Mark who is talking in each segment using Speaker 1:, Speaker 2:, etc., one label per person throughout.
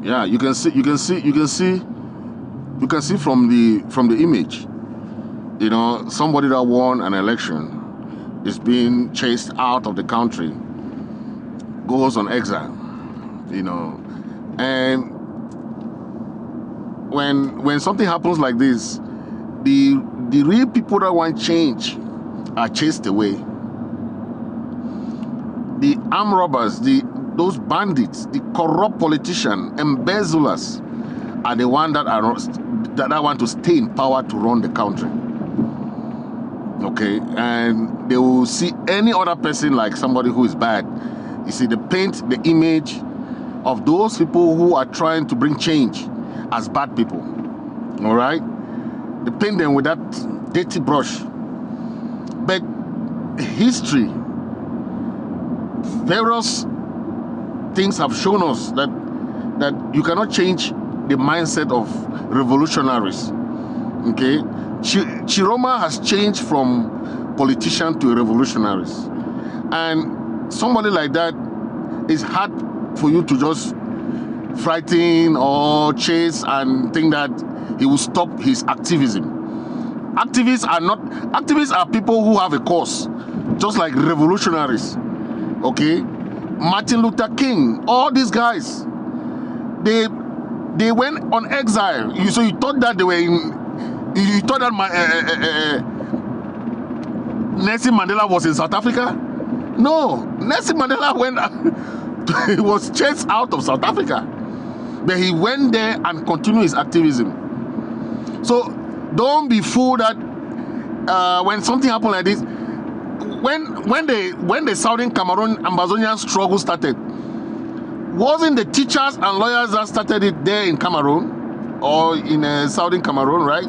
Speaker 1: Yeah, you can see from the image, somebody that won an election is being chased out of the country, goes on exile, and when something happens like this, the real people that want change are chased away. The armed robbers, those bandits, the corrupt politicians, embezzlers are the ones that want to stay in power to run the country. Okay, and they will see any other person like somebody who is bad. You see, they paint the image of those people who are trying to bring change as bad people. All right, they paint them with that dirty brush. But history, various things have shown us that you cannot change the mindset of revolutionaries. Okay, Chiroma has changed from politician to revolutionaries, and somebody like that is hard for you to just frighten or chase and think that he will stop his activism. Activists are people who have a cause, just like revolutionaries. Okay, Martin Luther King, all these guys, they went on exile. So you thought that they were in. You thought that Nelson Mandela was in South Africa? No, Nelson Mandela he was chased out of South Africa, but he went there and continued his activism. So don't be fooled that when something happened like this, when the Southern Cameroon Ambazonian struggle started, wasn't the teachers and lawyers that started it there in Cameroon or in Southern Cameroon, right?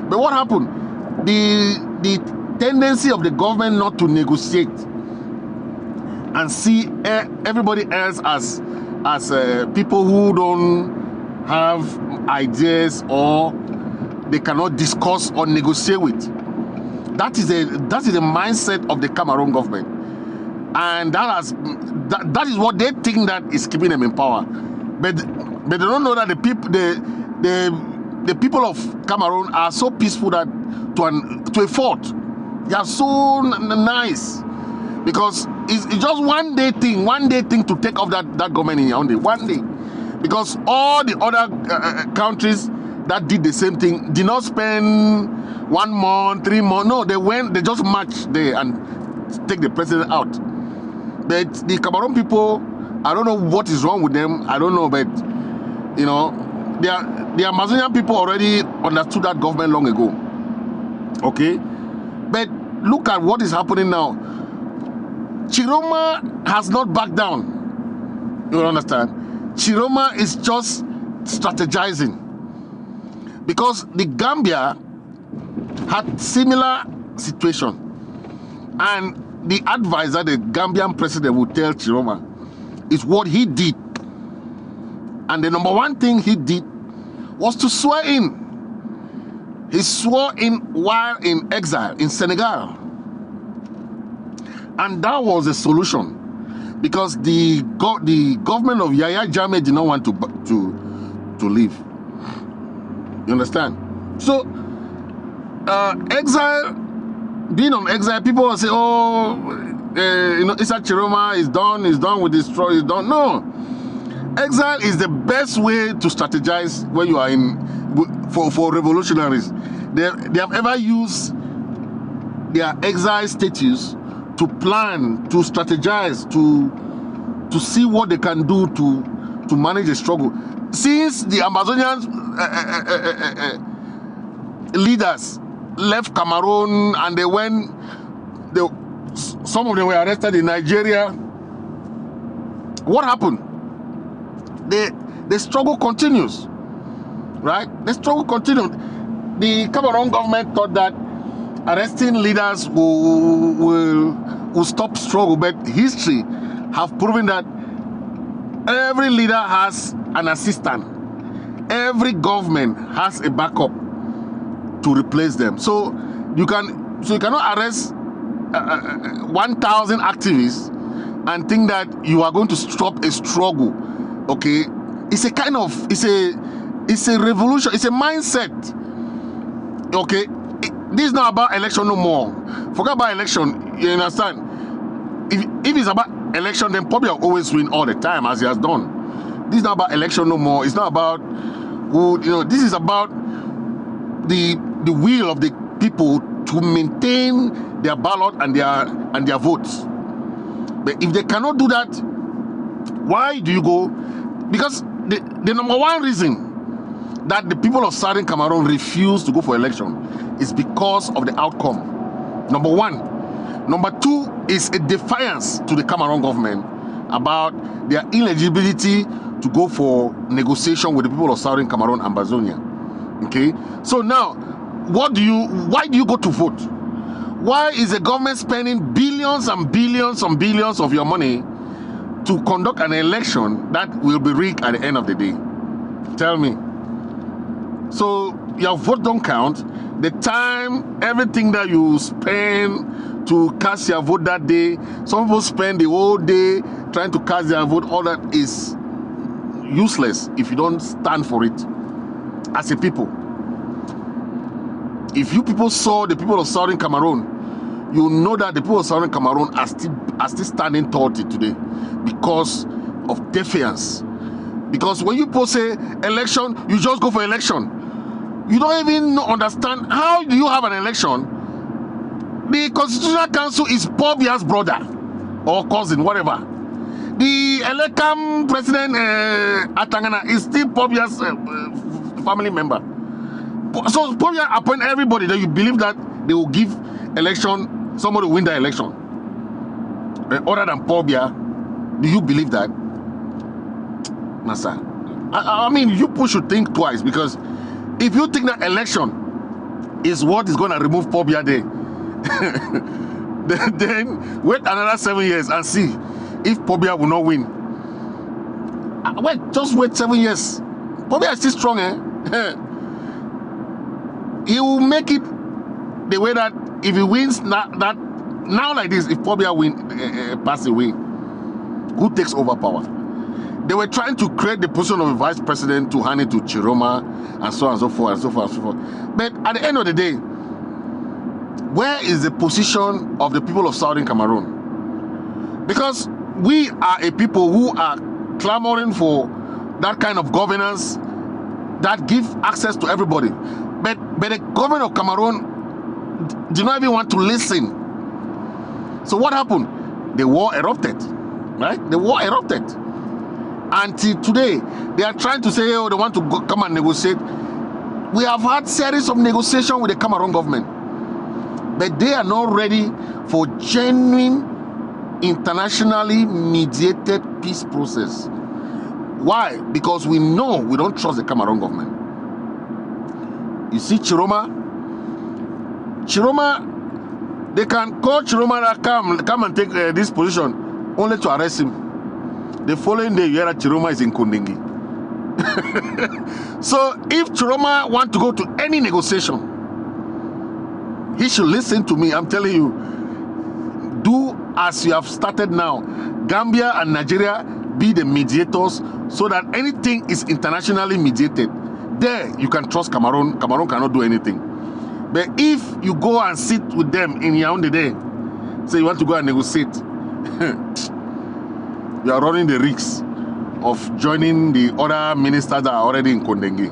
Speaker 1: But what happened? The tendency of the government not to negotiate and see everybody else as people who don't have ideas or they cannot discuss or negotiate with. That is the mindset of the Cameroon government, and that is what they think that is keeping them in power. But they don't know that the people of Cameroon are so peaceful that to a fault. They are so nice, because it's just one day thing to take off that government in Yaoundé, one day. Because all the other countries that did the same thing did not spend 1 month, 3 months. No, they just marched there and take the president out. But the Cameroon people, I don't know what is wrong with them. I don't know, but the Amazonian people already understood that government long ago. Okay, but look at what is happening now. Chiroma has not backed down. You understand? Chiroma is just strategizing, because the Gambia had similar situation, and the advisor, the Gambian president, would tell Chiroma is what he did, and the number one thing he did was to swear in. He swore in while in exile in Senegal, and that was the solution, because the government of Yaya Jammeh did not want to leave. You understand? So exile, being on exile, people will say, Issa Chiroma is done with this struggle, is done. No, exile is the best way to strategize when you are for revolutionaries. They have ever used their exile status to plan, to strategize, to see what they can do to manage the struggle. Since the Amazonian leaders left Cameroon and they went, some of them were arrested in Nigeria. What happened? The struggle continues, right? The struggle continued. The Cameroon government thought that arresting leaders will stop struggle, but history have proven that every leader has an assistant. Every government has a backup to replace them. So you cannot arrest 1,000 activists and think that you are going to stop a struggle. Okay, it's a kind of, it's a revolution, it's a mindset. Okay, this is not about election no more. Forget about election, you understand? If it's about election, then Pobia will always win all the time, as he has done. This is not about election no more. It's not about who, this is about the will of the people to maintain their ballot and their votes. But if they cannot do that, why do you go? Because the number one reason that the people of Southern Cameroon refuse to go for election is because of the outcome. Number one. Number two is a defiance to the Cameroon government about their ineligibility to go for negotiation with the people of Southern Cameroon and Bazonia. Okay? So now, why do you go to vote? Why is the government spending billions and billions and billions of your money to conduct an election that will be rigged at the end of the day? Tell me. So your vote don't count. The time, everything that you spend to cast your vote that day, some people spend the whole day trying to cast their vote. All that is useless if you don't stand for it as a people. If you people saw the people of Southern Cameroon, you know that the people of Southern Cameroon are still standing tall today because of defiance. Because when you people say election, you just go for election. You don't even understand how do you have an election. The Constitutional Council is Pobia's brother or cousin, whatever. The Elekam President Atangana is still Pobia's family member. So Pobia appoint everybody that you believe that they will give election, somebody will win the election. Other than Pobia, do you believe that? Nasa. I mean, you people should think twice, because if you think that election is what is going to remove Pobia there, then wait another 7 years and see if Pobia will not win. Just wait 7 years. Pobia is still strong, eh? He will make it the way that if he wins now like this, if Pobia pass away, who takes over power? They were trying to create the position of a vice president to hand it to Chiroma and so on and so forth and so forth and so forth. But at the end of the day, where is the position of the people of Southern Cameroon? Because we are a people who are clamoring for that kind of governance that give access to everybody. But the government of Cameroon did not even want to listen. So what happened? The war erupted, right? The war erupted. Until today, they are trying to say, oh, they want to come and negotiate. We have had series of negotiations with the Cameroon government, but they are not ready for genuine, internationally mediated peace process. Why? Because we know we don't trust the Cameroon government. You see Chiroma, they can call Chiroma that come and take this position only to arrest him. The following day, you hear that Chiroma is in Kundingi. So if Chiroma want to go to any negotiation, he should listen to me. I'm telling you, do as you have started now. Gambia and Nigeria be the mediators so that anything is internationally mediated. There, you can trust Cameroon. Cameroon cannot do anything. But if you go and sit with them in Yaoundé there, say you want to go and negotiate, you are running the risk of joining the other ministers that are already in Kondengi.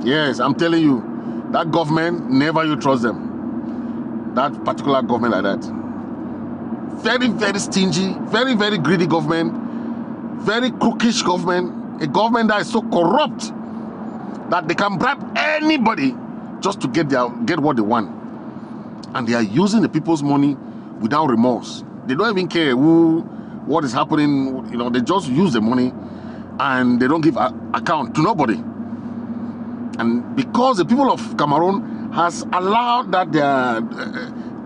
Speaker 1: Yes, I'm telling you, that government, never you trust them. That particular government like that. Very, very stingy, very, very greedy government, very crookish government, a government that is so corrupt that they can bribe anybody just to get what they want. And they are using the people's money without remorse. They don't even care what is happening. They just use the money and they don't give account to nobody. And because the people of Cameroon has allowed that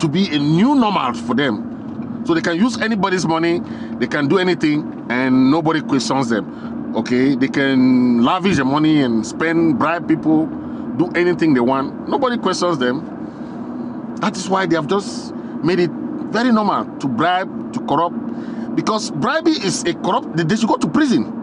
Speaker 1: to be a new normal for them, so they can use anybody's money, they can do anything and nobody questions them. Okay, they can lavish the money and bribe people, do anything they want. Nobody questions them. That is why they have just made it very normal to bribe, to corrupt. Because bribery is a corrupt, they should go to prison.